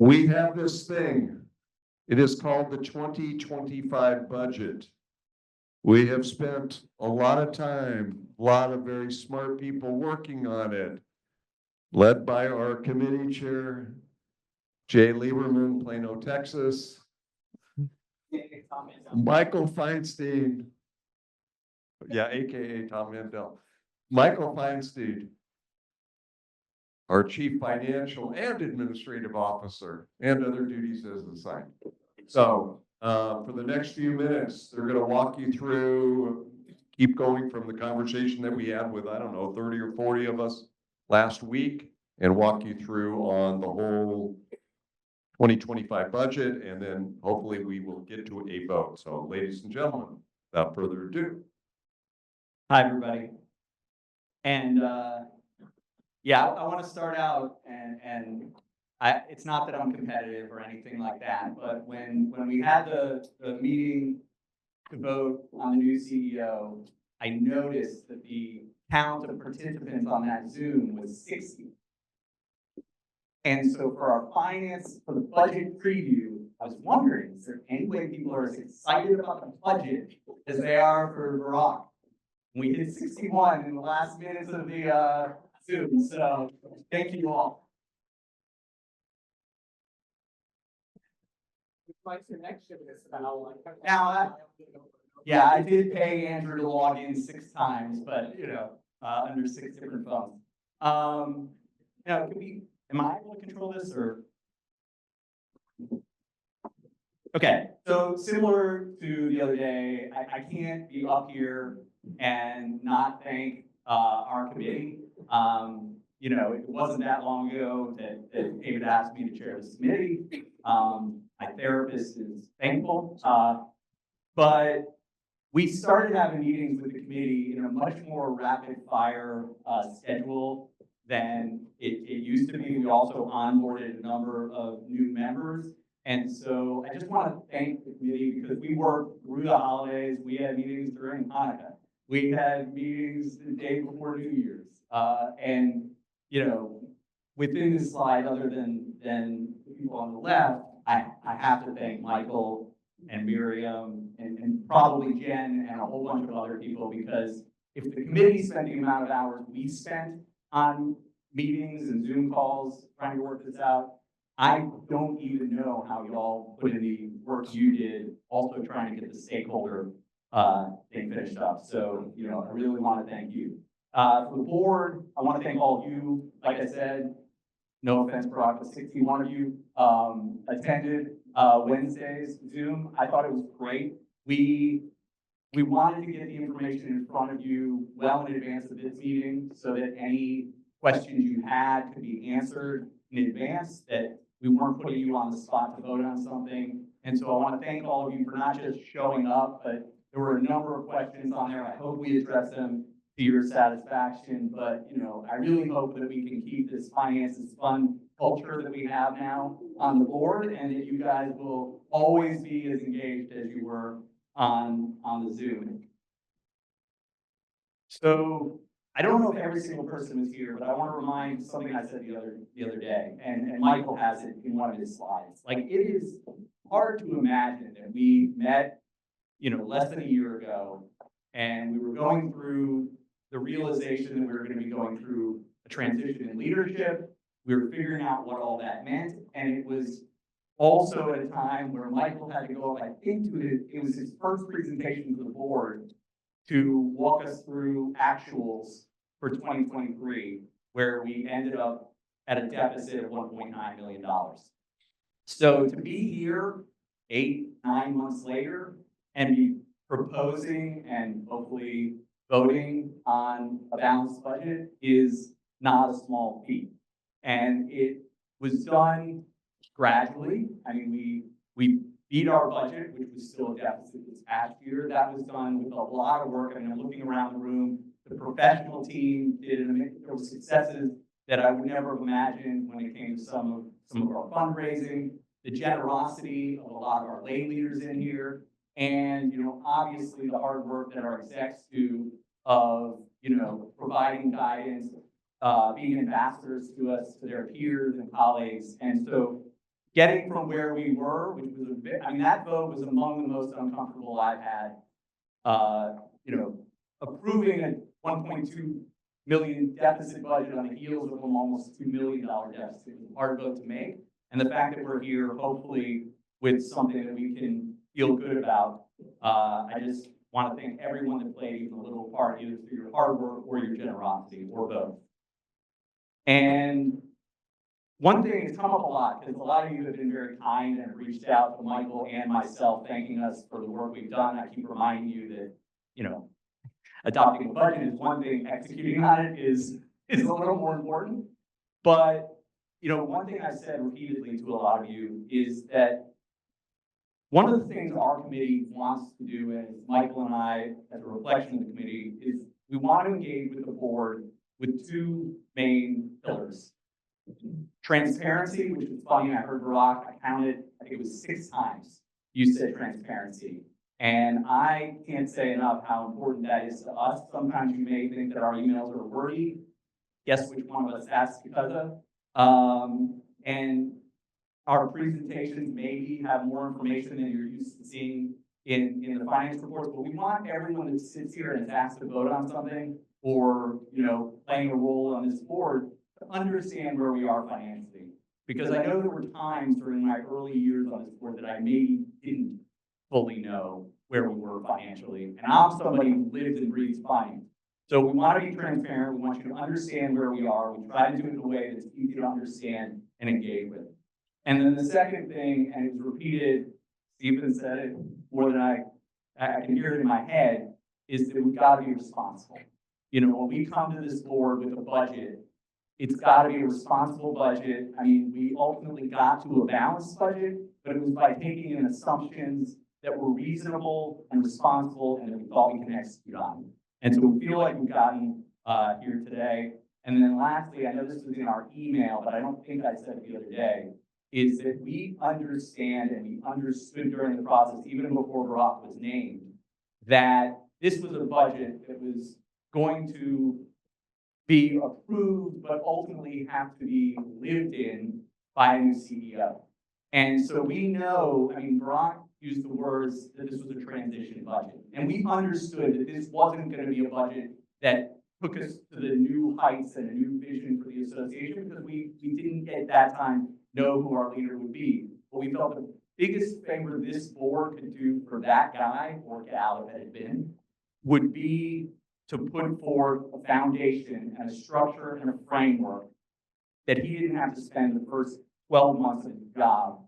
We have this thing. It is called the 2025 budget. We have spent a lot of time, a lot of very smart people working on it, led by our committee chair, Jay Lieberman, Plano, Texas. Michael Feinstein, yeah, AKA Tom Mandel. Michael Feinstein, our chief financial and administrative officer, and other duties as assigned. So for the next few minutes, they're going to walk you through, keep going from the conversation that we had with, I don't know, 30 or 40 of us last week, and walk you through on the whole 2025 budget, and then hopefully we will get to a vote. So ladies and gentlemen, without further ado. Hi, everybody. And yeah, I want to start out, and it's not that I'm competitive or anything like that, but when we had the meeting to vote on the new CEO, I noticed that the count of participants on that Zoom was 60. And so for our for the budget preview, I was wondering, is there any way people are as excited about the budget as they are for Barack? We hit 61 in the last minutes of the Zoom, so thank you all. Now, yeah, I did pay Andrew to log in 6 times, but you know, under 6 different phones. Now, am I able to control this or? Okay, so similar to the other day, I can't be up here and not thank our committee. You know, it wasn't that long ago that David asked me to chair this committee. My therapist is thankful, but we started having meetings with the committee in a much more rapid fire schedule than it used to be. We also onboarded a number of new members. And so I just want to thank the committee because we worked through the holidays. We had meetings during Hanukkah. We had meetings the day before New Year's. And, you know, within this slide, other than the people on the left, I have to thank Michael and Miriam and probably Jen and a whole bunch of other people, because if the committee spent the amount of hours we spent on meetings and Zoom calls trying to work this out, I don't even know how y'all put in the work you did, also trying to get the stakeholder thing finished up. So, you know, I really want to thank you. For the board, I want to thank all of you. Like I said, no offense, Brock, but 61 of you attended Wednesday's Zoom. I thought it was great. We wanted to get the information in front of you well in advance of this meeting so that any questions you had could be answered in advance, that we weren't putting you on the spot to vote on something. And so I want to thank all of you for not just showing up, but there were a number of questions on there. I hope we address them to your satisfaction, but you know, I really hope that we can keep this finances fun culture that we have now on the board, and that you guys will always be as engaged as you were on the Zoom. So I don't know if every single person is here, but I want to remind something I said the other day, and Michael has it in one of his slides. Like, it is hard to imagine that we met, you know, less than a year ago, and we were going through the realization that we were going to be going through a transition in leadership. We were figuring out what all that meant, and it was also at a time where Michael had to go, I think, it was his first presentation to the board to walk us through actuals for 2023, where we ended up at a deficit of $1.9 million. So to be here 8-9 months later and be proposing and hopefully voting on a balanced budget is not a small feat. And it was done gradually. I mean, we beat our budget, which was still a deficit this past year. That was done with a lot of work. I mean, I'm looking around the room. The professional team there were successes that I would never have imagined when it came to some of our fundraising, the generosity of a lot of our lay leaders in here, and you know, obviously the hard work that our execs do of, you know, providing guidance, being ambassadors to us, to their peers and colleagues. And so getting from where we were, which was a bit, I mean, that vote was among the most uncomfortable I've had. You know, approving a 1.2 million deficit budget on the heels of an almost $2 million deficit was a hard vote to make. And the fact that we're here, hopefully, with something that we can feel good about, I just want to thank everyone that played even a little part, either through your hard work or your generosity, or both. And one thing has come up a lot, because a lot of you have been very kind and have reached out to Michael and myself, thanking us for the work we've done. I keep reminding you that, you know, adopting a budget is one thing, executing on it is a little more important. But, you know, one thing I've said repeatedly to a lot of you is that one of the things our committee wants to do, as Michael and I, as a reflection of the committee, is we want to engage with the board with two main pillars. Transparency, which is funny, I heard Barack, I counted, I think it was 6 times you said transparency. And I can't say enough how important that is to us. Sometimes you may think that our emails are wordy. Guess which one of us that's because of. And our presentations maybe have more information than you're used to seeing in the finance reports, but we want everyone that sits here and is asked to vote on something, or, you know, playing a role on this board, to understand where we are financially. Because I know there were times during my early years on this board that I maybe didn't fully know where we were financially. And I'm somebody who lives and breathes finance. So we want to be transparent. We want you to understand where we are. We try to do it in a way that's easy to understand and engage with. And then the second thing, and it was repeated, Stephen said it more than I can hear it in my head, is that we've got to be responsible. You know, when we come to this board with a budget, it's got to be a responsible budget. I mean, we ultimately got to a balanced budget, but it was by taking in assumptions that were reasonable and responsible and that we thought we can execute on. And so we feel like we've gotten here today. And then lastly, I know this was in our email, but I don't think I said it the other day, is that we understand, and we understood during the process, even before Barack was named, that this was a budget that was going to be approved, but ultimately have to be lived in by a new CEO. And so we know, I mean, Barack used the words that this was a transition budget. And we understood that this wasn't going to be a budget that took us to the new heights and a new vision for the association, because we didn't at that time know who our leader would be. But we felt the biggest favor this board could do for that guy, or gal if it had been, would be to put forth a foundation and a structure and a framework that he didn't have to spend the first 12 months of his job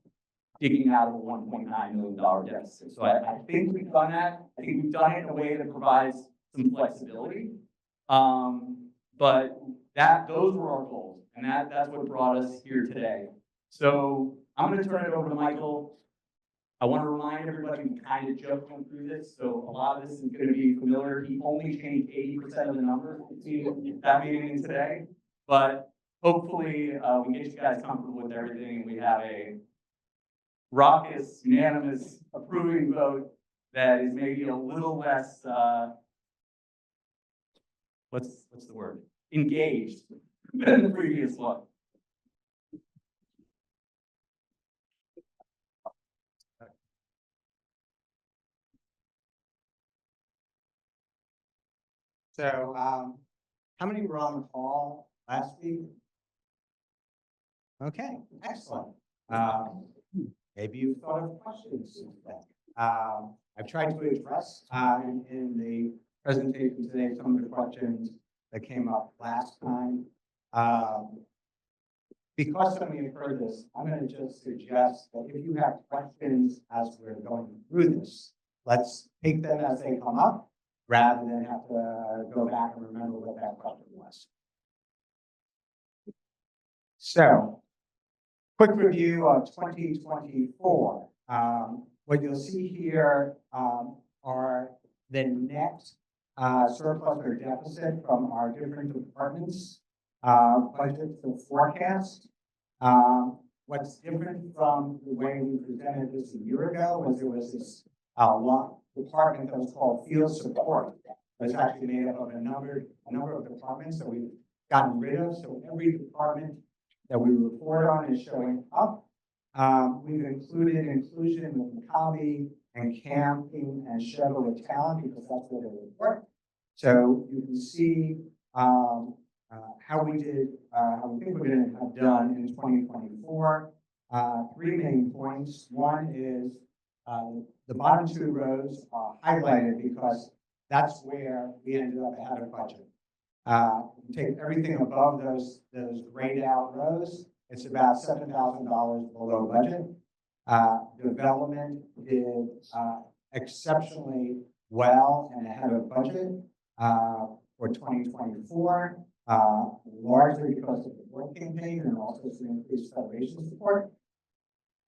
digging out of a $1.9 million deficit. So I think we've done that. I think we've done it in a way that provides some flexibility. But those were our goals, and that's what brought us here today. So I'm going to turn it over to Michael. I want to remind everybody, we kind of joked through this, so a lot of this is going to be familiar. He only changed 80% of the numbers between that meeting and today, but hopefully we get you guys comfortable with everything. We have a raucous, unanimous, approving vote that is maybe a little less, what's the word? Engaged than the previous one. So, how many were on the call last week? Okay, excellent. Maybe you've thought of questions since then. I've tried to address in the presentation today some of the questions that came up last time. Because so many have heard this, I'm going to just suggest that if you have questions as we're going through this, let's take them as they come up, rather than have to go back and remember what that question was. So, quick review of 2024. What you'll see here are the net surplus or deficit from our different departments, budget to forecast. What's different from the way we presented this a year ago was there was this department that was called field support. It's actually made up of a number of departments that we've gotten rid of. So every department that we report on is showing up. We've included inclusion with Maccabi and camping and Chevrolet talent because that's where they report. So you can see how we did, how we think we're going to have done in 2024. Three main points. One is the bottom two rows are highlighted because that's where we ended up ahead of budget. Take everything above those grayed out rows, it's about $7,000 below budget. Development did exceptionally well and ahead of budget for 2024, largely because of the board campaign and also some increased federation support.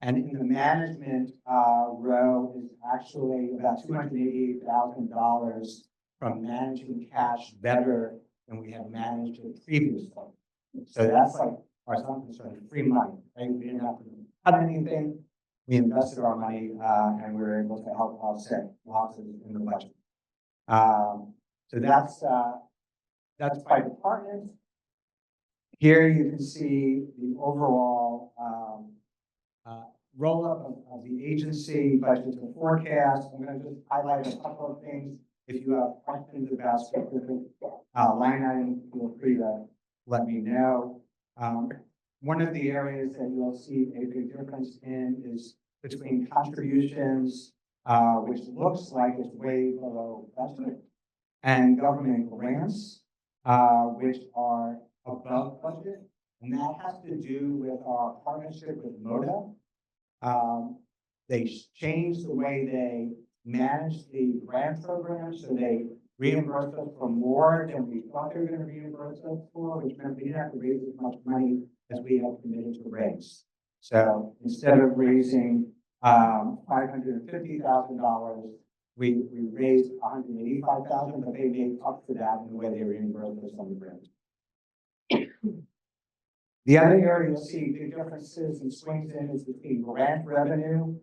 And in the management row is actually about $288,000 from managing cash better than we had managed it previously. So that's like, as far as I'm concerned, free money, right? We didn't have to cut anything. We invested our money and we were able to help offset losses in the budget. So that's by department. Here you can see the overall roll-up of the agency budget to forecast. I'm going to just highlight a couple of things. If you have questions about specific line items, feel free to let me know. One of the areas that you'll see a big difference in is between contributions, which looks like it's way below budget, and government grants, which are above budget. And that has to do with our partnership with MODA. They changed the way they manage the grant program, so they reimburse us for more than we thought they were going to reimburse us for, which meant we didn't have to raise as much money as we had committed to raise. So instead of raising $550,000, we raised $185,000, but they made up for that in the way they reimbursed us on the grant. The other area you'll see big differences and swings in is between grant revenue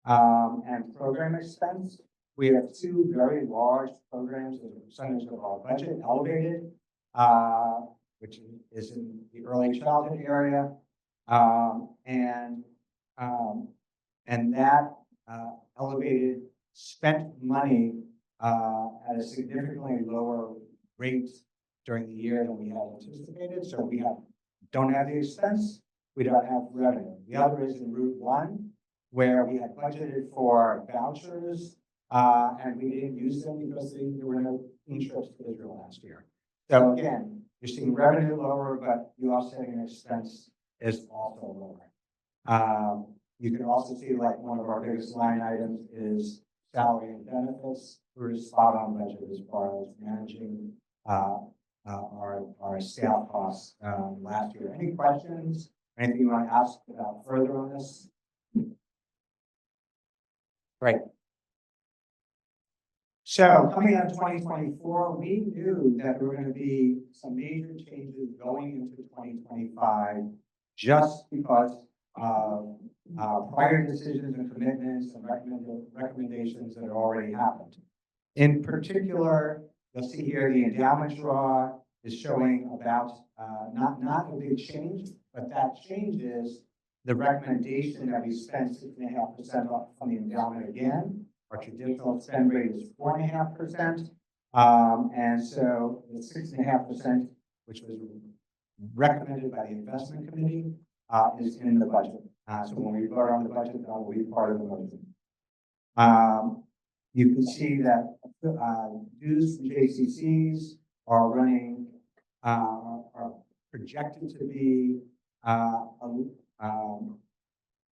and program expense. We have two very large programs as a percentage of our budget, elevated, which is in the early childhood area, and that elevated spent money at a significantly lower rate during the year than we had anticipated. So we don't have the expense, we don't have revenue. The other is in Route 1, where we had budgeted for vouchers, and we didn't use them because there were no trips to Israel last year. So again, you're seeing revenue lower, but the offsetting expense is also lower. You can also see like one of our biggest line items is salary and benefits. We're spot on budget as far as managing our staff costs last year. Any questions? Anything you want to ask about further on this? Great. So coming out of 2024, we knew that there were going to be some major changes going into 2025 just because of prior decisions and commitments and recommendations that had already happened. In particular, you'll see here the endowment draw is showing about not a big change, but that change is the recommendation that we spend 6.5% on the endowment again. Our traditional spend rate is 4.5%. And so the 6.5%, which was recommended by the investment committee, is in the budget. So when we vote on the budget, that will be part of the motion. You can see that dues from JCCs are running, are projected to be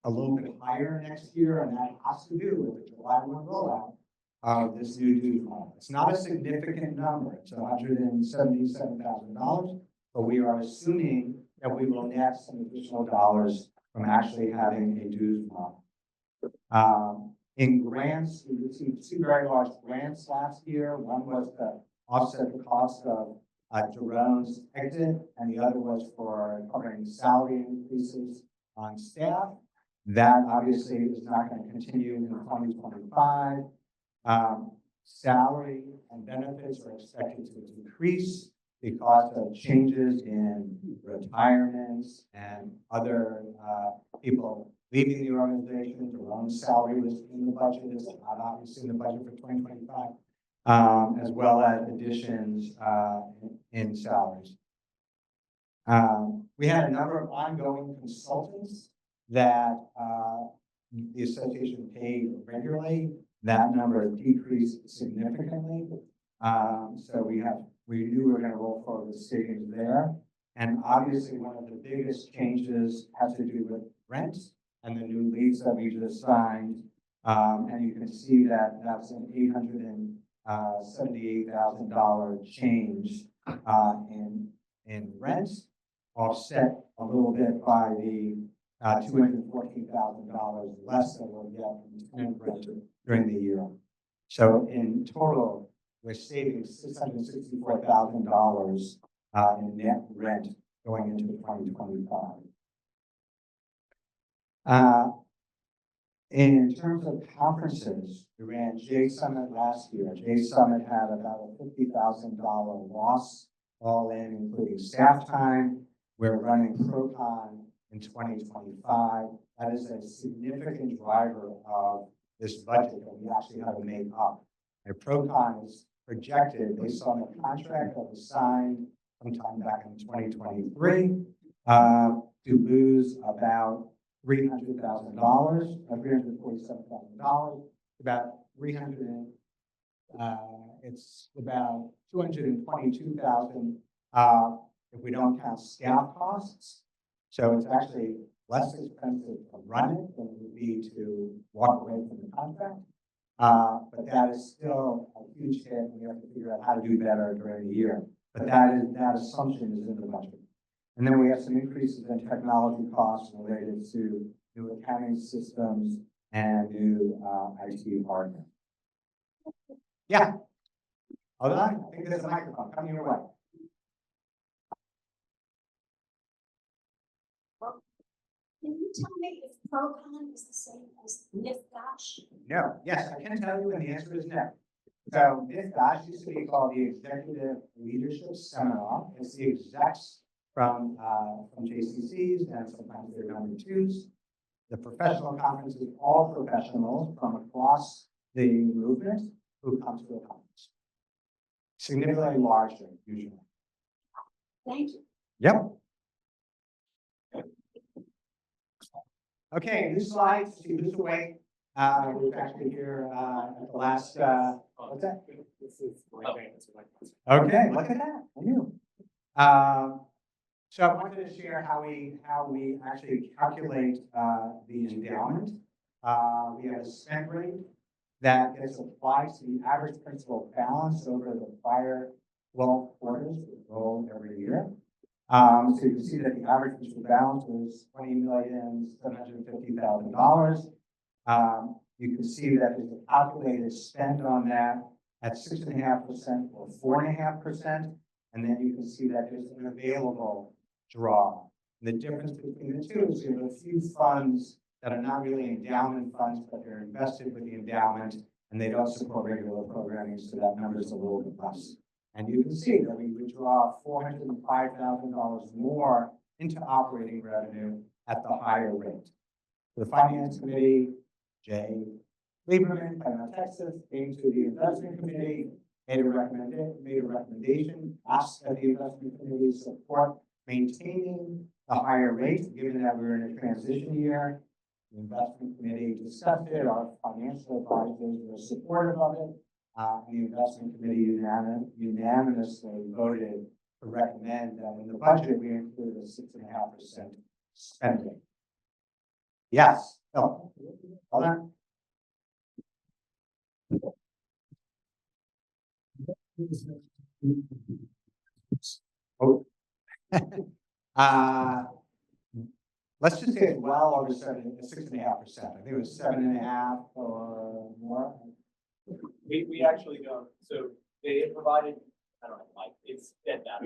a little bit higher next year, and that has to do with the July 1 rollout of this new dues model. It's not a significant number, it's $177,000, but we are assuming that we will net some additional dollars from actually having a dues model. In grants, we received two very large grants last year. One was to offset the cost of Jerome's exit, and the other was for covering salary increases on staff. That obviously is not going to continue in 2025. Salary and benefits are expected to decrease because of changes in retirements and other people leaving the organization. Their own salary was in the budget, is not obviously in the budget for 2025, as well as additions in salaries. We had a number of ongoing consultants that the association paid regularly. That number has decreased significantly. So we knew we were going to roll forward with savings there. And obviously, one of the biggest changes has to do with rent and the new lease that we just signed. And you can see that that's an $878,000 change in rent, offset a little bit by the $214,000 less that we'll get in tenant rent during the year. So in total, we're saving $664,000 in net rent going into 2025. In terms of conferences, we ran J Summit last year. J Summit had about a $50,000 loss, all in, including staff time. We're running Procon in 2025. That is a significant driver of this budget that we actually have to make up. And Procon is projected, based on the contract that was signed sometime back in 2023, to lose about $300,000, $347,000, about it's about $222,000 if we don't count staff costs. So it's actually less expensive to run it than it would be to walk away from the contract. But that is still a huge hit, and we have to figure out how to do better during the year. But that assumption is in the budget. And then we have some increases in technology costs related to new accounting systems and new IT hardware. Yeah. Hold on, I think there's a microphone coming your way. Can you tell me if Procon is the same as NIFGOSH? No, yes, I can tell you, and the answer is no. So NIFGOSH used to be called the Executive Leadership Seminar. It's the execs from JCCs, and sometimes they're number twos. The professional conference is all professionals from across the movement who come to a conference. Significantly larger, usually. Thank you. Yep. Okay, new slides, see who's awake. We're actually here at the last, what's that? Okay, look at that, I knew. So I wanted to share how we actually calculate the endowment. We have a spend rate that gets applied to the average principal balance over the prior 12 quarters, rolled every year. So you can see that the average principal balance was $20,750,000. You can see that there's a calculated spend on that at 6.5% or 4.5%, and then you can see that there's an available draw. The difference between the two is you have a few funds that are not really endowment funds, but they're invested with the endowment, and they don't support regular programming, so that number is a little bit less. And you can see that we withdraw $405,000 more into operating revenue at the higher rate. The Finance Committee, Jay Lieberman, Penn, Texas, came to the Investment Committee, made a recommendation, asked that the Investment Committee support maintaining the higher rate, given that we're in a transition year. The Investment Committee discussed it, our financial advisors were supportive of it. And the Investment Committee unanimously voted to recommend that in the budget we include a 6.5% spending. Yes. Oh, hold on. Oh. Let's just say it's well over 6.5%. I think it was 7.5 or more. We actually don't, so they had provided, I don't know, like, it's dead that.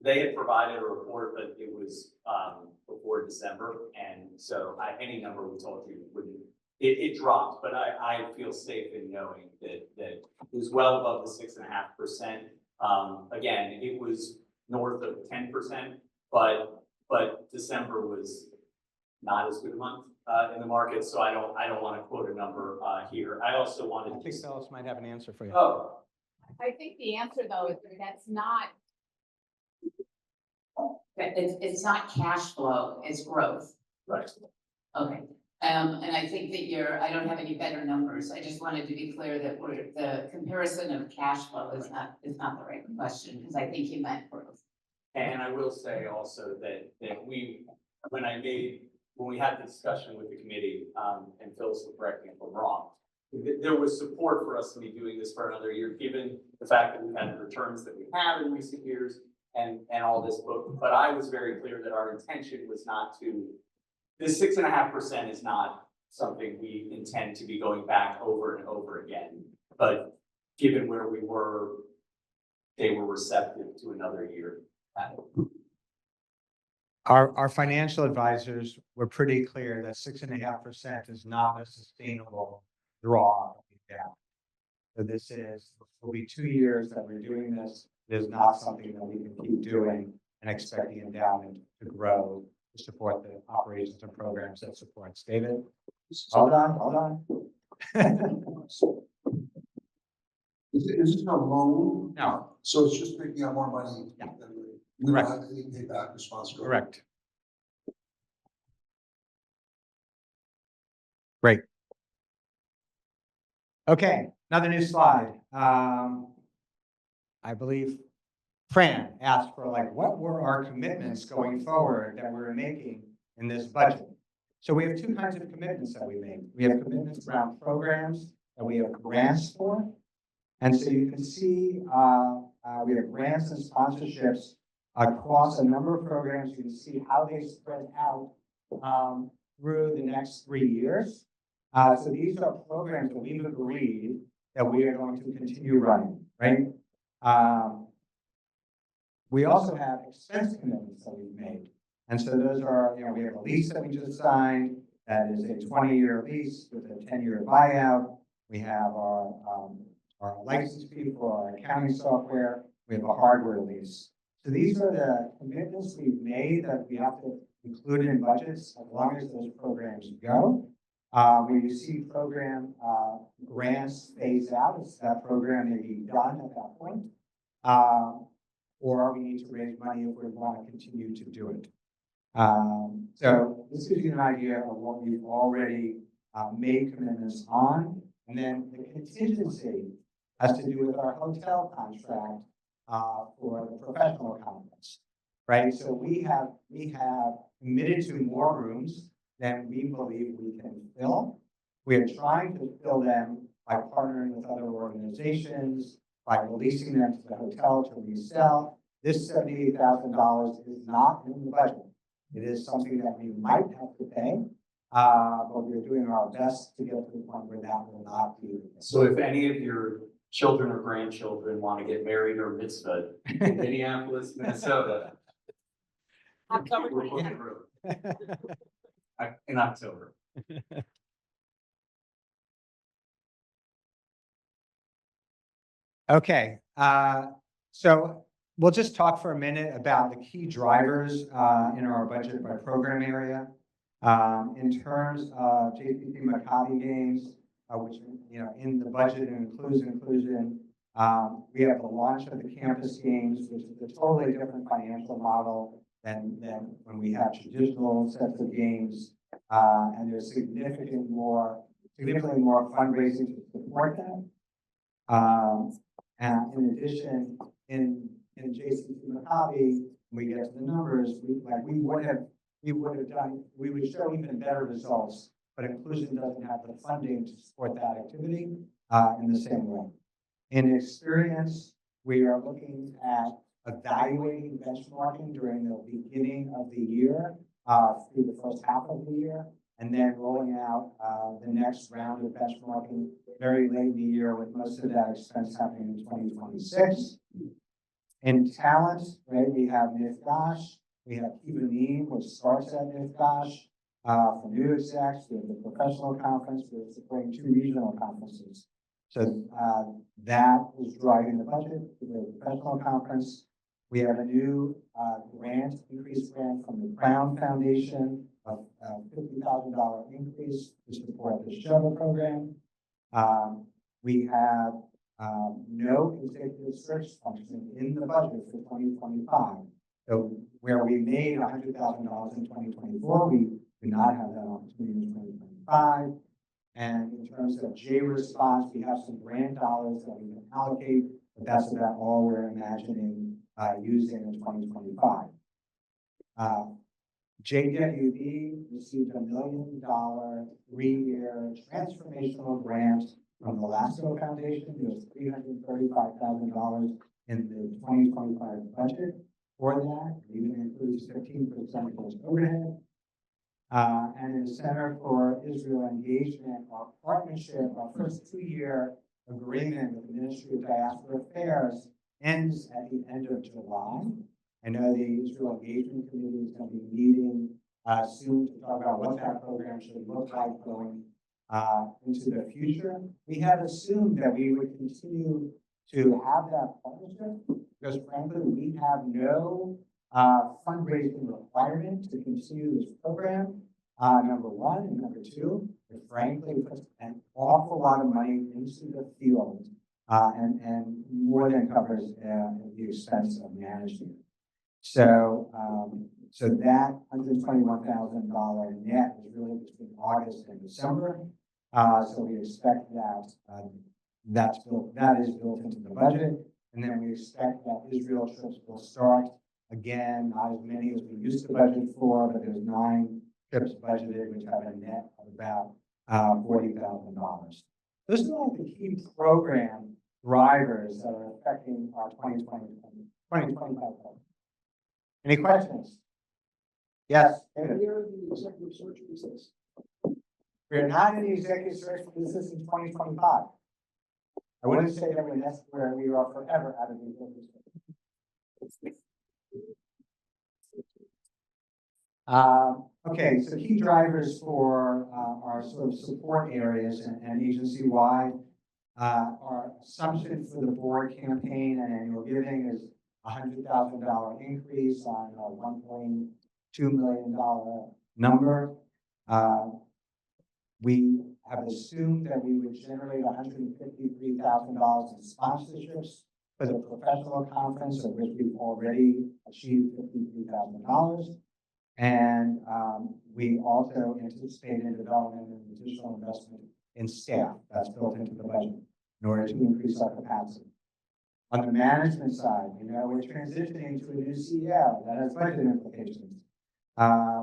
They had provided a report, but it was, before December, and so any number we told you wouldn't, it dropped, but I feel safe in knowing that it was well above the 6.5%. Again, it was north of 10%, but December was not as good a month in the market, so I don't want to quote a number here. I also wanted I to. think Phyllis might have an answer for you. Oh, I think the answer though is that that's not, But it's not cash flow, it's growth. right. Okay. And I think that I don't have any better numbers. I just wanted to be clear that the comparison of cash flow is not the right question, because I think you meant growth. And I will say also that when we had the discussion with the committee, and Phyllis will correct me if I'm wrong, there was support for us to be doing this for another year, given the fact that we've had the returns that we have in recent years and all this, but I was very clear that our intention was not to, this 6.5% is not something we intend to be going back over and over again. But given where we were, they were receptive to another year. Our financial advisors were pretty clear that 6.5% is not a sustainable draw. So will be 2 years that we're doing this. It is not something that we can keep doing and expect the endowment to grow to support the operations and programs that supports. David? Hold on. Is this a loan? No, So it's just picking up more money? Yeah. We don't Correct. have any payback responsibility? correct. Great. Okay, another new slide. I believe Fran asked for what were our commitments going forward that we're making in this budget? So we have two kinds of commitments that we make. We have commitments around programs that we have grants for. And so you can see we have grants and sponsorships across a number of programs. You can see how they spread out through the next 3 years. So these are programs that we've agreed that we are going to continue running, right? We also have expense commitments that we've made. And so those are, we have a lease that we just signed that is a 20-year lease with a 10-year buyout. We have our license fee for our accounting software. We have a hardware lease. So these are the commitments we've made that we have to include in budgets as long as those programs go. When you see program grants phase out, it's that program may be done at that point. Or we need to raise money if we want to continue to do it. So this gives you an idea of what we've already made commitments on. And then the contingency has to do with our hotel contract for the professional conference, right? So we have committed to more rooms than we believe we can fill. We are trying to fill them by partnering with other organizations, by releasing them to the hotel to resell. This $78,000 is not in the budget. It is something that we might have to pay, but we're doing our best to get to the point where that will not be. So if any of your children or grandchildren want to get married or mitzvah in Minneapolis, Minnesota, October we're 20th. booking a room in October. Okay, so we'll just talk for a minute about the key drivers in our budget by program area. In terms of JPP Maccabi games, which in the budget includes inclusion, we have the launch of the campus games, which is a totally different financial model than when we have traditional sets of games, and there's significantly more fundraising to support that. And in addition, in JCP Maccabi, when we get to the numbers, we would show even better results, but inclusion doesn't have the funding to support that activity in the same way. In experience, we are looking at evaluating benchmarking during the beginning of the year through the first half of the year, and then rolling out the next round of benchmarking very late in the year, with most of that expense happening in 2026. In talent, right, we have Mifgash, we have Kivanim, which starts at Mifgash. For new execs, we have the professional conference, we're supporting 2 regional conferences. So that is driving the budget for the professional conference. We have a new grant, increased grant from the Crown Foundation of $50,000 increase to support the shuttle program. We have no executive search function in the budget for 2025. So where we made $100,000 in 2024, we do not have that opportunity in 2025. And in terms of J response, we have some grant dollars that we can allocate, but that's about all we're imagining using in 2025. JWB received $1 million 3-year transformational grant from the LASCO Foundation. There's $335,000 in the 2025 budget for that. It even includes 15% for overhead. And in the Center for Israel Engagement, our partnership, our first 2-year agreement with the Ministry of Diaspora Affairs ends at the end of July. I know the Israel Engagement Committee is going to be meeting soon to talk about what that program should look like going into the future. We had assumed that we would continue to have that partnership because frankly, we have no fundraising requirement to continue this program, number one. And number two, it frankly puts an awful lot of money into the field and more than covers the expense of management. So, so that $121,000 net is really between August and December. So we expect that that is built into the budget. And then we expect that Israel trips will start again, not as many as we used to budget for, but there's 9 trips budgeted, which have a net of about $40,000. Those are all the key program drivers that are affecting our 2025 budget. Any questions? Yes. David? Where are the executive search pieces? We're not in the executive search for this in 2025. I wouldn't say that that's where we are forever out of the executive search. Okay, so key drivers for our sort of support areas and agency-wide. Our assumption for the board campaign and annual giving is $100,000 increase on a $1.2 million number. We have assumed that we would generate $153,000 in sponsorships for the professional conference, of which we've already achieved $53,000. And we also anticipate in development and additional investment in staff that's built into the budget in order to increase our capacity. On the management side, we're transitioning to a new CEO that has budget implications.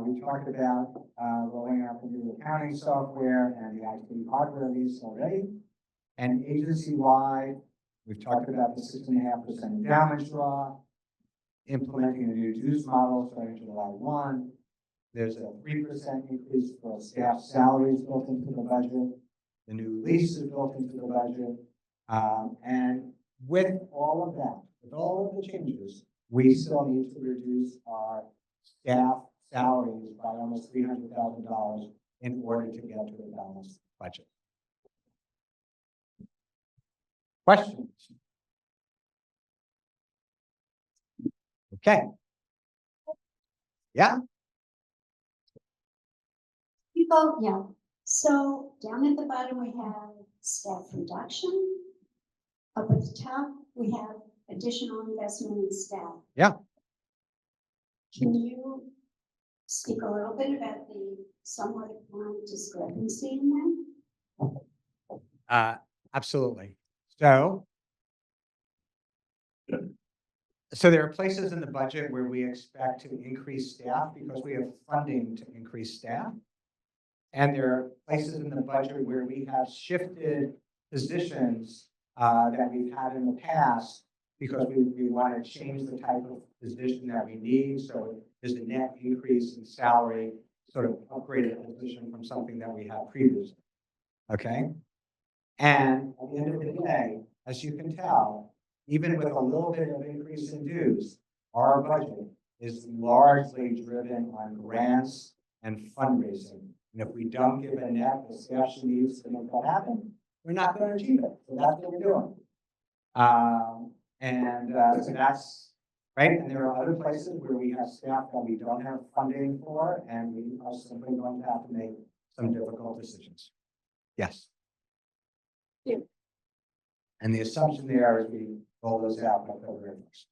We talked about rolling out the new accounting software and the IT hardware lease already. And agency-wide, we've talked about the 6.5% endowment draw, implementing a new dues model starting July 1. There's a 3% increase for staff salaries built into the budget. The new lease is built into the budget. And with all of that, with all of the changes, we still need to reduce our staff salaries by almost $300,000 in order to get to a balanced budget. Questions? Okay. Yeah. Yeah. So down at the bottom, we have staff reduction. Up at the top, we have additional investment in staff. Yeah. Can you speak a little bit about the somewhat apparent discrepancy in that? Absolutely. So there are places in the budget where we expect to increase staff because we have funding to increase staff. And there are places in the budget where we have shifted positions that we've had in the past because we want to change the type of position that we need. So there's a net increase in salary, sort of upgraded a position from something that we had previously. Okay. And at the end of the day, as you can tell, even with a little bit of increase in dues, our budget is largely driven on grants and fundraising. And if we don't give a net the staff she needs to make that happen, we're not going to achieve it. So that's what we're doing. So that's right? And there are other places where we have staff that we don't have funding for, and we are simply going to have to make some difficult decisions. Yes. Yeah. And the assumption there is we roll those out by February 1st.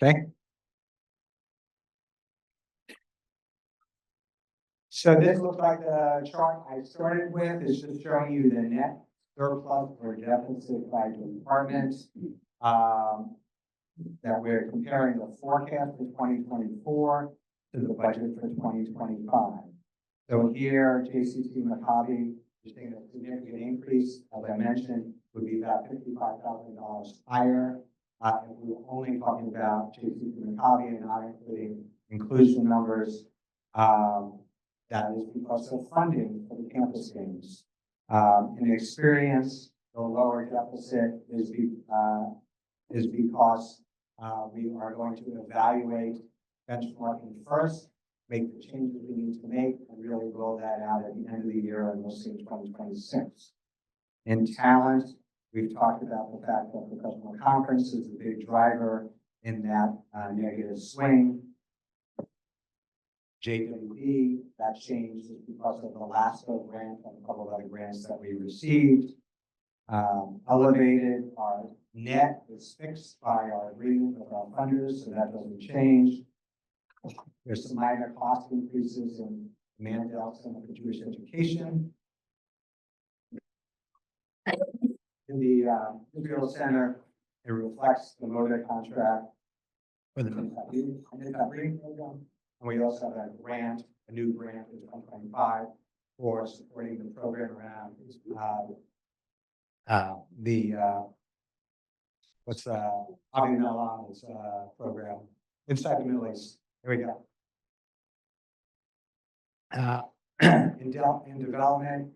Okay? So this looks like the chart I started with, is just showing you the net surplus or deficit by department. That we're comparing the forecast for 2024 to the budget for 2025. So here, JCT Maccabi is seeing a significant increase, as I mentioned, would be about $55,000 higher. If we were only talking about JCT Maccabi and not including inclusion numbers, that is because of funding for the campus games. In experience, the lower deficit is because we are going to evaluate benchmarking first, make the changes we need to make, and really roll that out at the end of the year, and we'll see in 2026. In talent, we've talked about the fact that professional conference is a big driver in that negative swing. JWB, that change is because of the LASCO grant and a couple of other grants that we received. Elevated, our net is fixed by our agreement with our funders, so that doesn't change. There's some minor cost increases in Mandel Center for Jewish Education. In the Israel Center, it reflects the MODA contract for the mid-February program. And we also have a grant, a new grant in 2025 for supporting the program around Avi Milan's program inside the Middle East. Here we go. In development,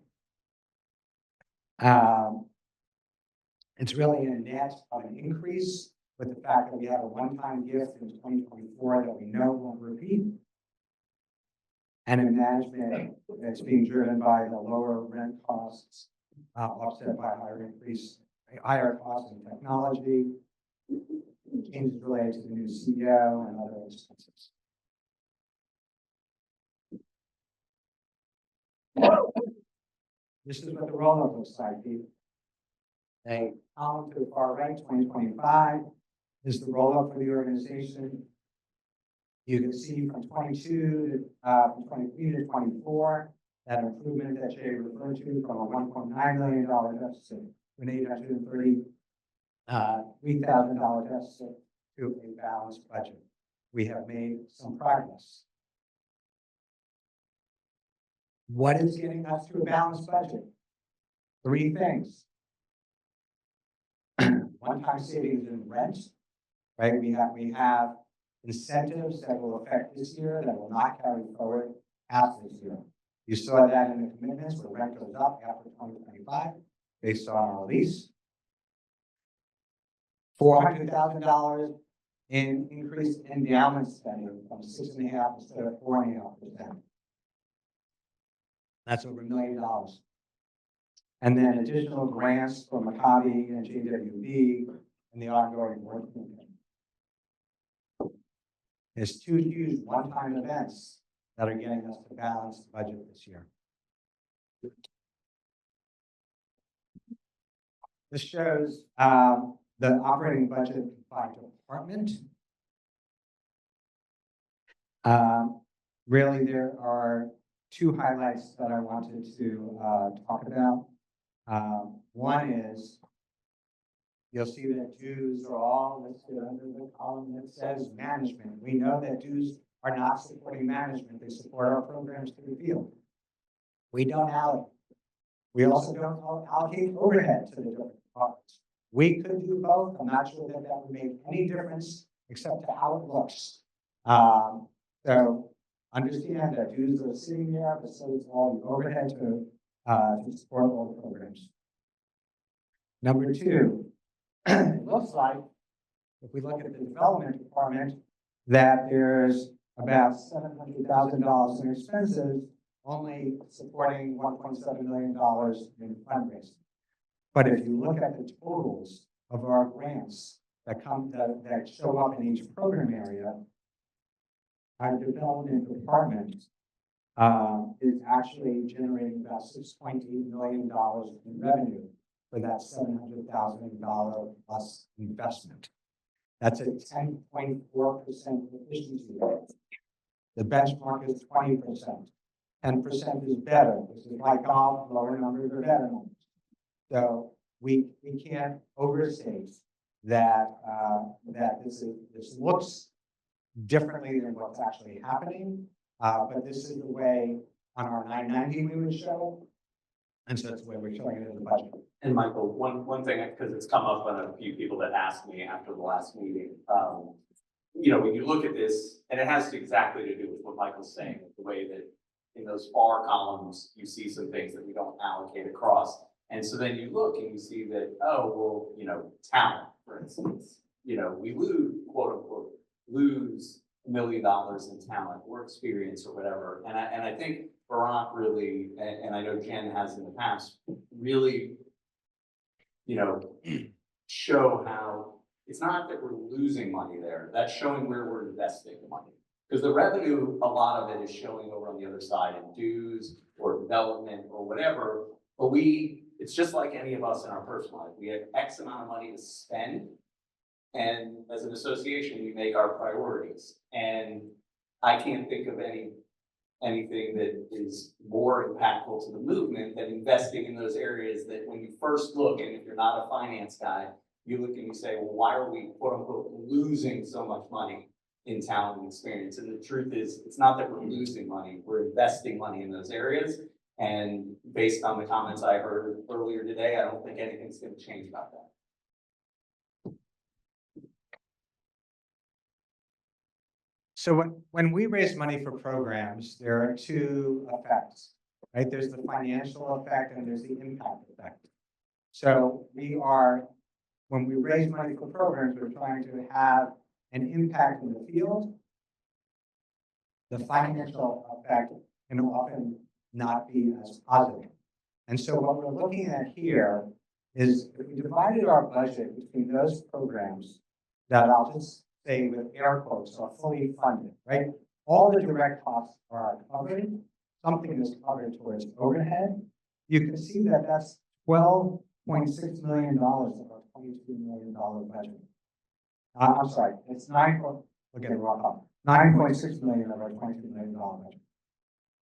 it's really a net of an increase with the fact that we have a one-time gift in 2024 that we know won't repeat. And in management, it's being driven by the lower rent costs, offset by higher costs in technology, changes related to the new CEO and other expenses. This is what the roll-up looks like. A column to the far right, 2025, is the roll-up for the organization. You can see from 23 to 24, that improvement that Jay referred to from a $1.9 million deficit to an $833,000 deficit to a balanced budget. We have made some progress. What is getting us to a balanced budget? Three things. One-time savings in rent, right? We have incentives that will affect this year that will not carry forward past this year. You saw that in the commitments where rent goes up after 2025 based on our lease. $400,000 in increased endowment spending from 6.5% instead of 4.5%. That's over $1 million. And then additional grants from Maccabi and JWB and the ongoing work. There's two huge one-time events that are getting us to balance the budget this year. This shows the operating budget by department. Really, there are two highlights that I wanted to talk about. One is, you'll see that dues are all listed under the column that says management. We know that dues are not supporting management. They support our programs to the field. We don't allocate. We also don't allocate overhead to the different departments. We could do both. I'm not sure that that would make any difference except to how it looks. So understand that dues are sitting there, but so is all the overhead to support all the programs. Number two, it looks like, if we look at the development department, that there's about $700,000 in expenses, only supporting $1.7 million in fundraising. But if you look at the totals of our grants that show up in each program area, our development department is actually generating about $6.8 million in revenue for that $700,000 plus investment. That's a 10.4% efficiency rate. The benchmark is 20%. 10% is better. This is like golf, lower numbers are better numbers. So we can't overstate that this looks differently than what's actually happening. But this is the way on our 990 we would show. And so that's the way we're showing it in the budget. And Michael, one thing, because it's come up on a few people that asked me after the last meeting, you know, when you look at this, and it has exactly to do with what Michael's saying, the way that in those far columns, you see some things that we don't allocate across. And so then you look and you see that, oh, well, you know, talent, for instance, you know, we lose, quote unquote, lose $1 million in talent or experience or whatever. And I think Barack really, and I know Jen has in the past, really, you know, show how it's not that we're losing money there. That's showing where we're investing the money. Because the revenue, a lot of it is showing over on the other side in dues or development or whatever. But it's just like any of us in our personal life. We have X amount of money to spend. And as an association, we make our priorities. And I can't think of anything that is more impactful to the movement than investing in those areas that when you first look, and if you're not a finance guy, you look and you say, well, why are we, quote unquote, losing so much money in talent and experience? And the truth is, it's not that we're losing money, we're investing money in those areas. And based on the comments I heard earlier today, I don't think anything's going to change about that. So when we raise money for programs, there are two effects, right? There's the financial effect and there's the impact effect. So when we raise money for programs, we're trying to have an impact in the field. The financial effect can often not be as positive. And so what we're looking at here is if we divided our budget between those programs that I'll just say with air quotes are fully funded, right? All the direct costs are covered. Something is covered towards overhead. You can see that that's $12.6 million of our $22 million budget. I'm sorry, it's look at it wrong up. $9.6 million of our $22 million budget.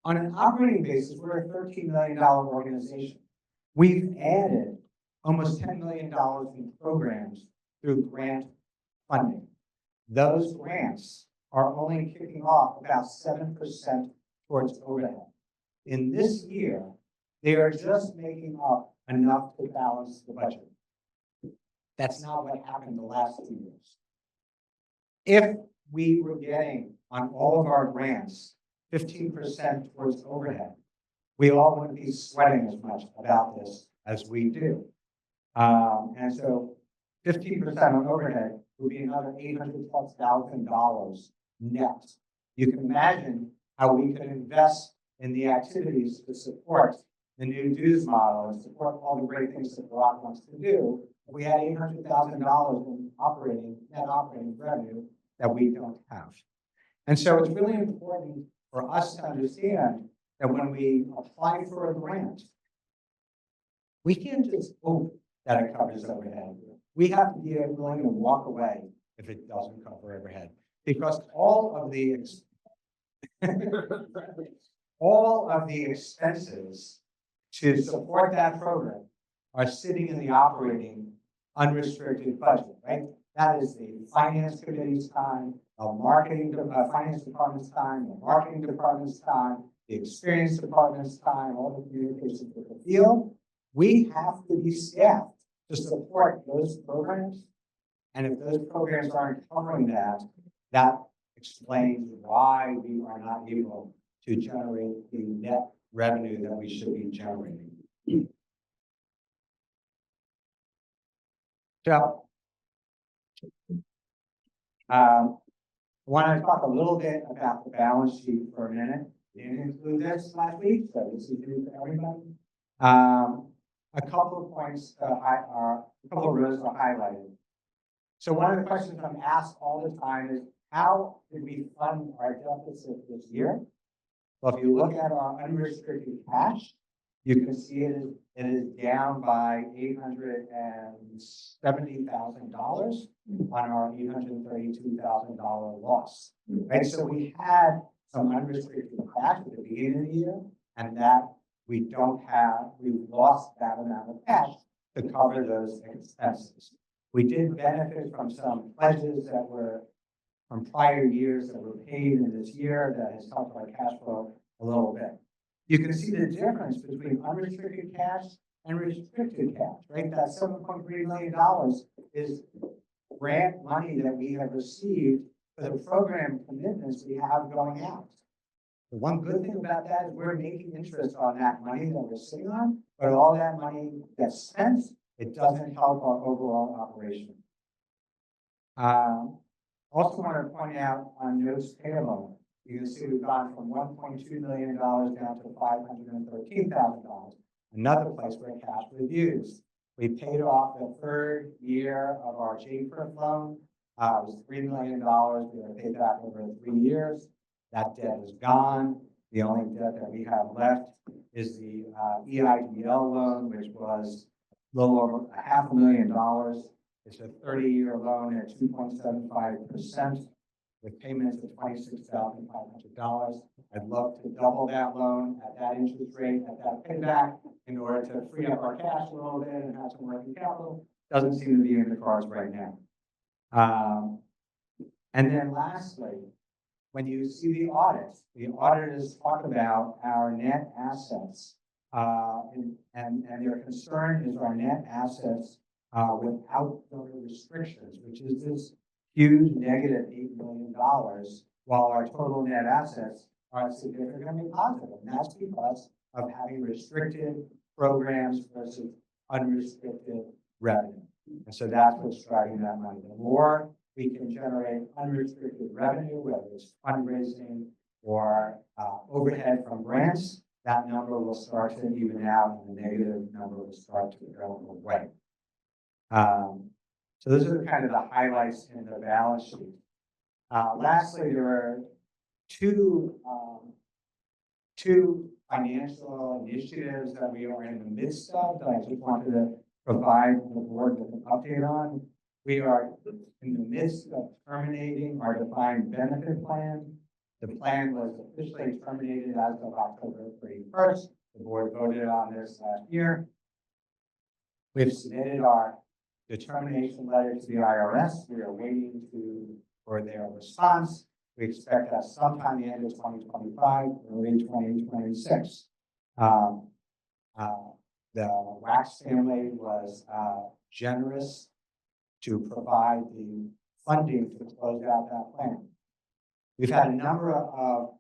On an operating basis, we're a $13 million organization. We've added almost $10 million in programs through grant funding. Those grants are only kicking off about 7% towards overhead. In this year, they are just making up enough to balance the budget. That's not what happened the last 2 years. If we were getting on all of our grants 15% towards overhead, we all wouldn't be sweating as much about this as we do. And so 15% on overhead would be another $800,000+ net. You can imagine how we could invest in the activities to support the new dues model and support all the great things that Barack wants to do. If we had $800,000 in net operating revenue that we don't have. And so it's really important for us to understand that when we apply for a grant, we can't just hope that it covers overhead. We have to be willing to walk away if it doesn't cover overhead, because all of the expenses to support that program are sitting in the operating unrestricted budget, right? That is the finance committee's time, finance department's time, the marketing department's time, the experience department's time, all the communications with the field. We have to be staffed to support those programs. And if those programs aren't covering that, that explains why we are not able to generate the net revenue that we should be generating. So, I want to talk a little bit about the balance sheet for a minute. We didn't include this last week, so this is new for everybody. A couple of points, a couple of rows are highlighted. So one of the questions I'm asked all the time is, how did we fund our deficit this year? Well, if you look at our unrestricted cash, you can see it is down by $870,000 on our $832,000 loss. Right, so we had some unrestricted cash at the beginning of the year, and that we've lost that amount of cash to cover those expenses. We did benefit from some pledges that were from prior years that were paid in this year that has helped our cash flow a little bit. You can see the difference between unrestricted cash and restricted cash, right? That $7.3 million is grant money that we have received for the program commitments we have going out. The one good thing about that is we're making interest on that money that we're sitting on, but all that money gets spent, it doesn't help our overall operation. Also want to point out on notes payable, you can see we've gone from $1.2 million down to $513,000. Another place where cash was used. We paid off the third year of our JPER loan. It was $3 million. We were paid back over 3 years. That debt is gone. The only debt that we have left is the EIDL loan, which was a little over $500,000. It's a 30-year loan at 2.75% with payments of $26,500. I'd love to double that loan at that interest rate, at that payback, in order to free up our cash a little bit and have some working capital. Doesn't seem to be in the cards right now. And then lastly, when you see the auditors talk about our net assets, and their concern is our net assets without the restrictions, which is this huge negative $8 million, while our total net assets are significantly positive. And that's because of having restricted programs versus unrestricted revenue. And so that's what's driving that money. The more we can generate unrestricted revenue, whether it's fundraising or overhead from grants, that number will start to even out and the negative number will start to go away. So those are kind of the highlights in the balance sheet. Lastly, there are two financial initiatives that we are in the midst of that I just wanted to provide the board with an update on. We are in the midst of terminating our defined benefit plan. The plan was officially terminated as of October 31st. The board voted on this last year. We've submitted our determination letter to the IRS. We are waiting for their response. We expect that sometime the end of 2025, early 2026. The Wax family was generous to provide the funding to close out that plan. We've had a number of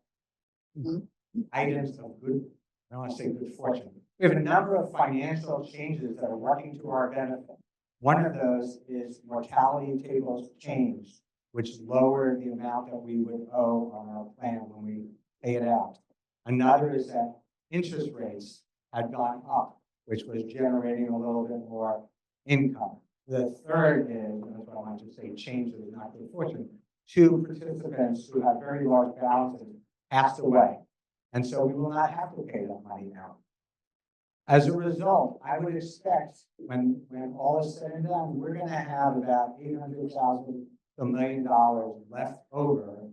items of good, I don't want to say good fortune. We have a number of financial changes that are working to our benefit. One of those is mortality tables changed, which lowered the amount that we would owe on our plan when we pay it out. Another is that interest rates had gone up, which was generating a little bit more income. The third is, and that's what I want to say, changes, not good fortune. 2 participants who have very large balances passed away. And so we will not have to pay that money out. As a result, I would expect when all is said and done, we're going to have about $800,000 to $1 million left over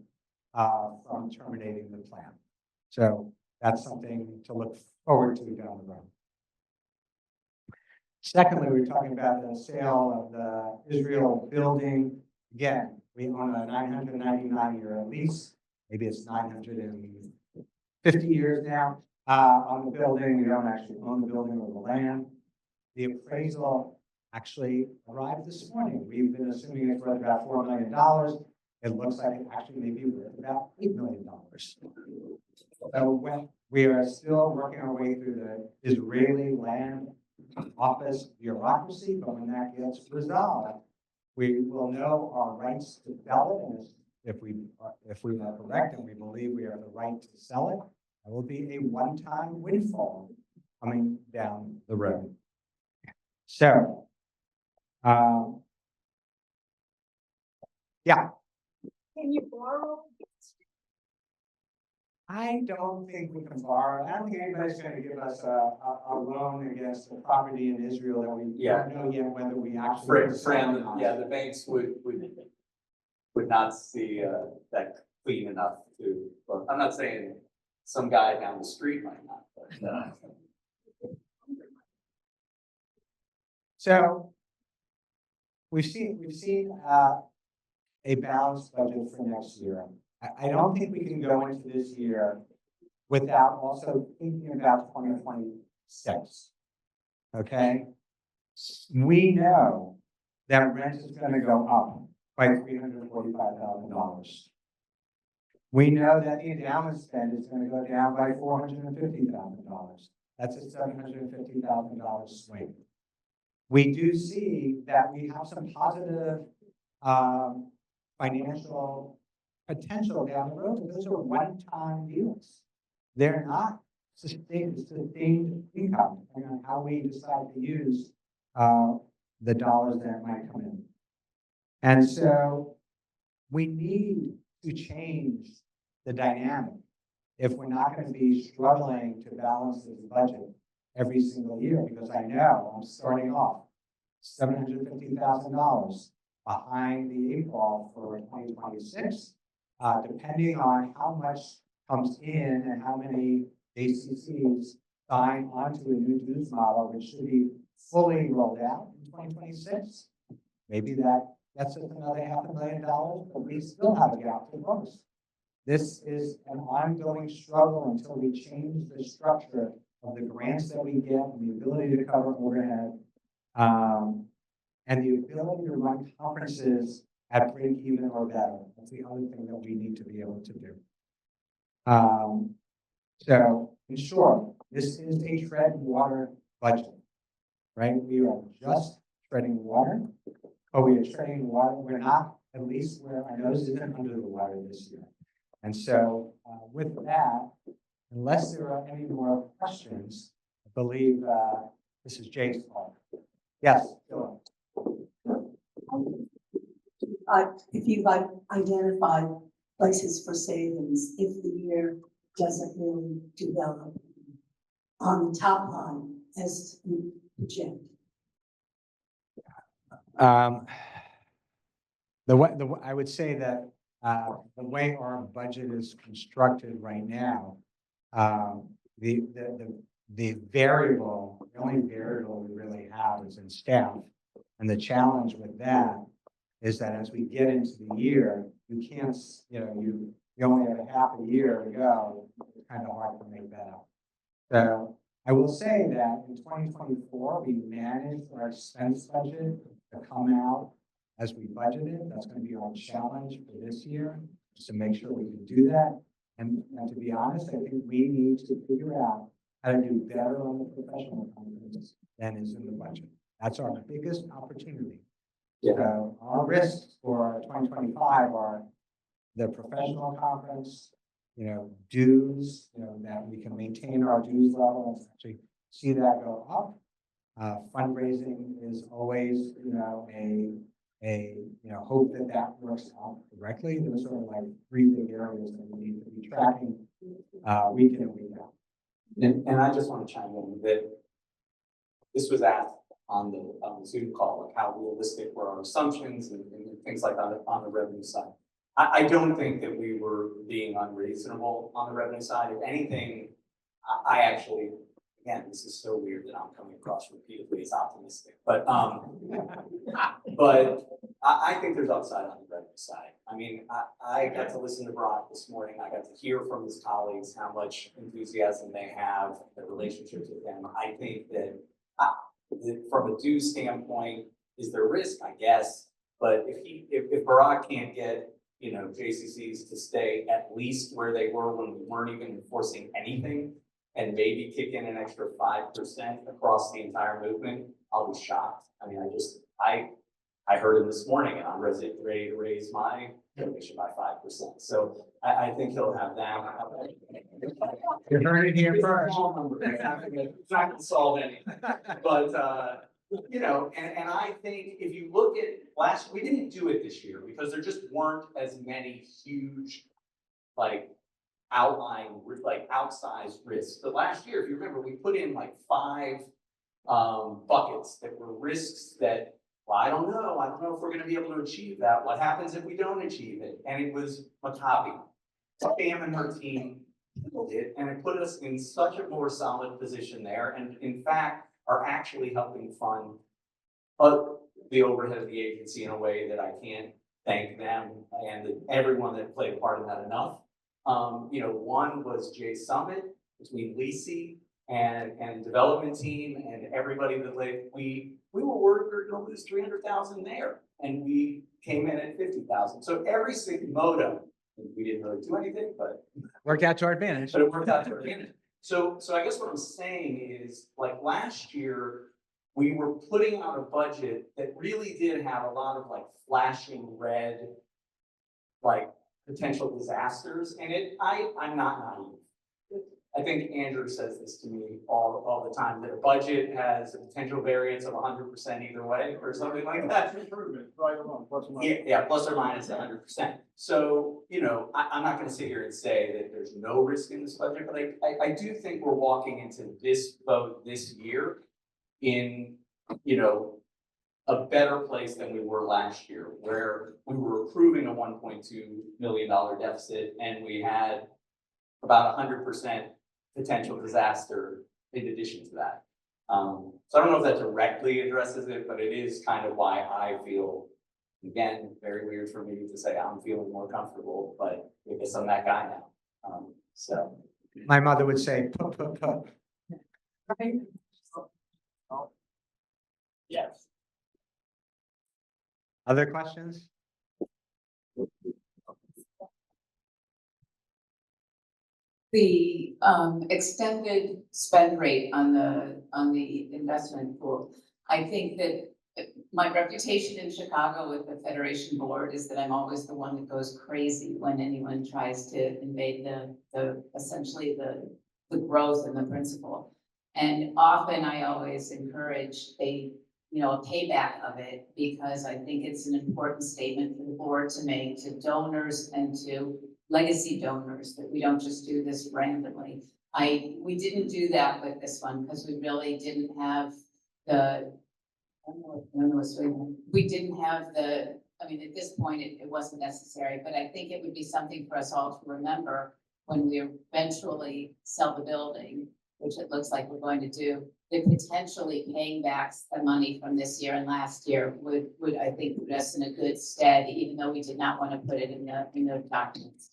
from terminating the plan. So that's something to look forward to down the road. Secondly, we're talking about the sale of the Israel building. Again, we own a 999-year lease. Maybe it's 950 years now on the building. We don't actually own the building or the land. The appraisal actually arrived this morning. We've been assuming it's worth about $4 million. It looks like it actually may be worth about $8 million. So we are still working our way through the Israeli land office bureaucracy, but when that gets resolved, we will know our rights to sell it. And if we are correct and we believe we have the right to sell it, that will be a one-time windfall coming down the road. So Yeah, Can you borrow? I don't think we can borrow, I don't think anybody's gonna give us a loan against the property in Israel that we Yeah. don't know yet whether we actually. Fran, can sell or Fran, not. yeah, the banks would not see, that clean enough to, well, I'm not saying some guy down the street might not, but, So we've seen a balanced budget for next year. I don't think we can go into this year without also thinking about 2026. Okay? We know that rent is gonna go up by $345,000. We know that the endowment spend is gonna go down by $450,000. That's a $750,000 swing. We do see that we have some positive financial potential down the road, but those are one-time deals. They're not sustained income, depending on how we decide to use the dollars that might come in. And so we need to change the dynamic if we're not going to be struggling to balance this budget every single year, because I know I'm starting off $750,000 behind the eight ball for 2026, depending on how much comes in and how many ACCs sign onto a new dues model, which should be fully rolled out in 2026. Maybe that's just another $500,000, but we still have a gap to close. This is an ongoing struggle until we change the structure of the grants that we get and the ability to cover overhead, and the ability to run conferences at break even or better. That's the other thing that we need to be able to do. So in short, this is a tread water budget, right? We are just treading water, but we are treading water. We're not, at least where our nose isn't under the water this year. And so with that, unless there are any more questions, I believe this is Jay's call. Yes, Philip. If you've identified places for savings, if the year doesn't really develop on the top line as you project. I would say that the way our budget is constructed right now, the only variable we really have is in staff. And the challenge with that is that as we get into the year, you can't, you only have a half a year to go. It's kind of hard to make that up. So I will say that in 2024, we managed our expense budget to come out as we budgeted. That's going to be our challenge for this year, just to make sure we can do that. And to be honest, I think we need to figure out how to do better on the professional conferences than is in the budget. That's our biggest opportunity. Yeah. So our risks for 2025 are the professional conference, dues, that we can maintain our dues level and actually see that go up. Fundraising is always, hope that works out correctly. Those are like three big areas that we need to be tracking week in and week out. And I just want to chime in that this was asked on the Zoom call, like how realistic were our assumptions and things like that on the revenue side. I don't think that we were being unreasonable on the revenue side. If anything, I actually, again, this is so weird that I'm coming across repeatedly as optimistic, but I think there's upside on the revenue side. I mean, I got to listen to Brock this morning. I got to hear from his colleagues how much enthusiasm they have, the relationships with them. I think that from a dues standpoint, is there risk? I guess, but if Barack can't get JCCs to stay at least where they were when we weren't even enforcing anything, and maybe kick in an extra 5% across the entire movement, I'll be shocked. I mean, I heard him this morning, and I'm ready to raise my donation by 5%. So I think he'll have that. You heard it here first. It's not going to solve anything, but You know, and I think if you look at we didn't do it this year because there just weren't as many huge, like, like outsized risks. But last year, if you remember, we put in like 5 buckets that were risks that, well, I don't know if we're gonna be able to achieve that. What happens if we don't achieve it? And it was Maccabi. Pam and her team handled it, and it put us in such a more solid position there, and in fact, are actually helping fund the overhead of the agency in a way that I can't thank them and everyone that played a part in that enough. You know, one was Jay Summit between Lisi and development team and everybody that we were worried we were gonna lose 300,000 there, and we came in at 50,000. So every single modem, we didn't really do anything, but Worked out to our advantage. it worked out to our advantage. So I guess what I'm saying is, like last year, we were putting out a budget that really did have a lot of like flashing red, like potential disasters. And I'm not naive. I think Andrew says this to me all the time, that a budget has a potential variance of 100% either way or something like that. Improvement, right or wrong, plus or minus. Yeah, plus or minus 100%. So, you know, I'm not gonna sit here and say that there's no risk in this budget, but I do think we're walking into this vote this year in, you know, a better place than we were last year, where we were approving a $1.2 million deficit and we had about 100% potential disaster in addition to that. So I don't know if that directly addresses it, but it is kind of why I feel, again, very weird for me to say I'm feeling more comfortable, but I guess I'm that guy now. So. My mother would say, puh, puh, puh. Yes. Other questions? The extended spend rate on the investment pool, I think that my reputation in Chicago with the Federation Board is that I'm always the one that goes crazy when anyone tries to invade essentially the growth and the principle. And often I always encourage a payback of it, because I think it's an important statement for the board to make to donors and to legacy donors, that we don't just do this randomly. We didn't do that with this one because we really didn't have we didn't have I mean, at this point, it wasn't necessary, but I think it would be something for us all to remember when we eventually sell the building, which it looks like we're going to do, that potentially paying back the money from this year and last year would I think put us in a good stead, even though we did not want to put it in the documents.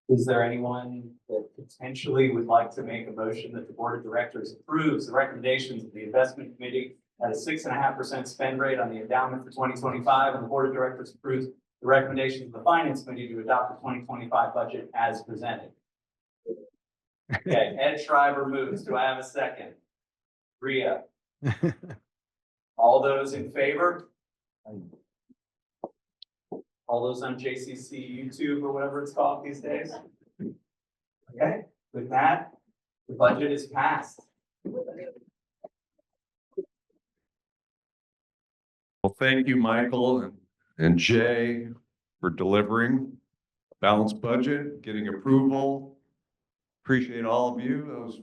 Is there anyone that potentially would like to make a motion that the board of directors approves the recommendations of the investment committee at a 6.5% spend rate on the endowment for 2025, and the board of directors approves the recommendations of the finance committee to adopt the 2025 budget as presented? Okay, Ed Schreiber moves. Do I have a second? Rhea. All those in favor? All those on JCC YouTube or whatever it's called these days? Okay, with that, the budget is passed. Well, thank you, Michael and Jay, for delivering a balanced budget, getting approval. Appreciate all of you. It was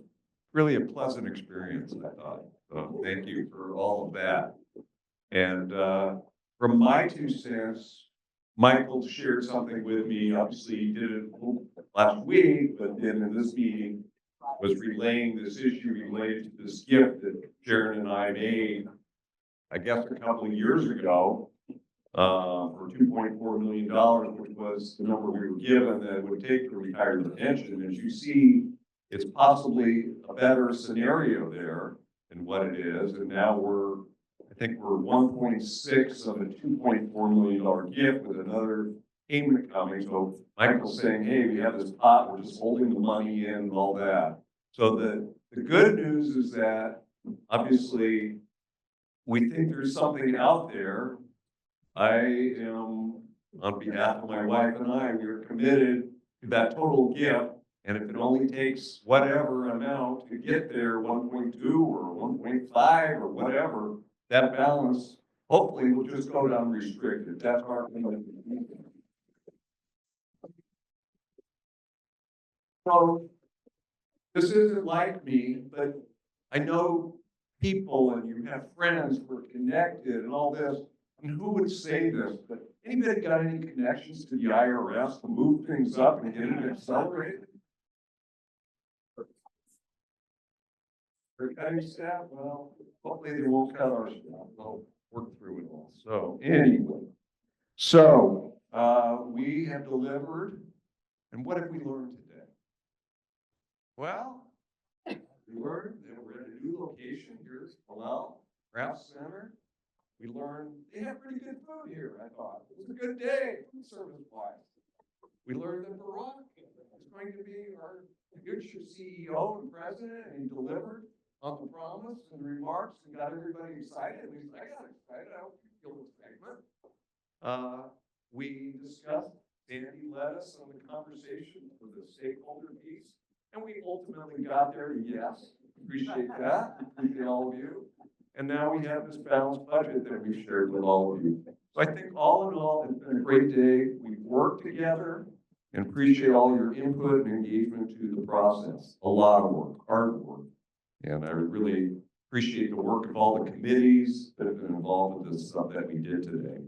really a pleasant experience, I thought. So thank you for all of that. And from my 2 cents, Michael shared something with me. Obviously, he did it last week, but then in this meeting was relaying this issue related to this gift that Sharon and I made, I guess, a couple of years ago, for $2.4 million, which was the number we were given that it would take to retire the pension. As you see, it's possibly a better scenario there than what it is. And now I think we're 1.6 of a $2.4 million gift with another payment coming. So Michael's saying, hey, we have this pot, we're just holding the money in and all that. So the good news is that obviously we think there's something out there. I am, on behalf of my wife and I, we are committed to that total gift And if it only takes whatever amount to get there, 1.2 or 1.5 or whatever, that balance hopefully will just go down restricted. That's our commitment. So this isn't like me, but I know people and you have friends who are connected and all this. And who would say this? But anybody got any connections to the IRS to move things up and get it accelerated? They're cutting staff? Well, hopefully they won't cut our staff. They'll work through it all. So anyway, we have delivered. And what have we learned today? Well, we learned that we're at a new location. Here's Kraft Center. We learned they have pretty good food here, I thought. It was a good day, food service wise. We learned that Barack is going to be our future CEO and president, and he delivered on the promise and remarks and got everybody excited. At least I got excited. I hope you feel excitement. We discussed, Sandy led us on the conversation for the stakeholder piece, and we ultimately got there, yes. Appreciate that. Appreciate all of you. And now we have this balanced budget that we've shared with all of you. So I think all in all, it's been a great day. We've worked together and appreciate all your input and engagement to the process. A lot of work, hard work. And I really appreciate the work of all the committees that have been involved with this stuff that we did today.